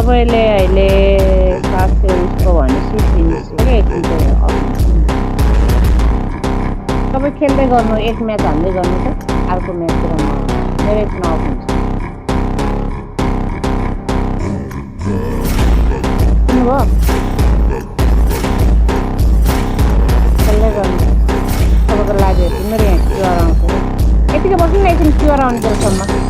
तपाईँले अहिले खासै उसको भनेपछि तपाईँ खेल्दै गर्नु, एक म्याच हाल्दै गर्नु त, अर्को म्याचतिर मेरो एकमा अफ हुन्छ। सुन्नुभयो? खेल्दै गर्नु, तपाईँको लागि मेरो यहाँ क्युआर आउँछ। यतिकै बस्नु न, एकछिन क्युआर आउने बेलासम्म।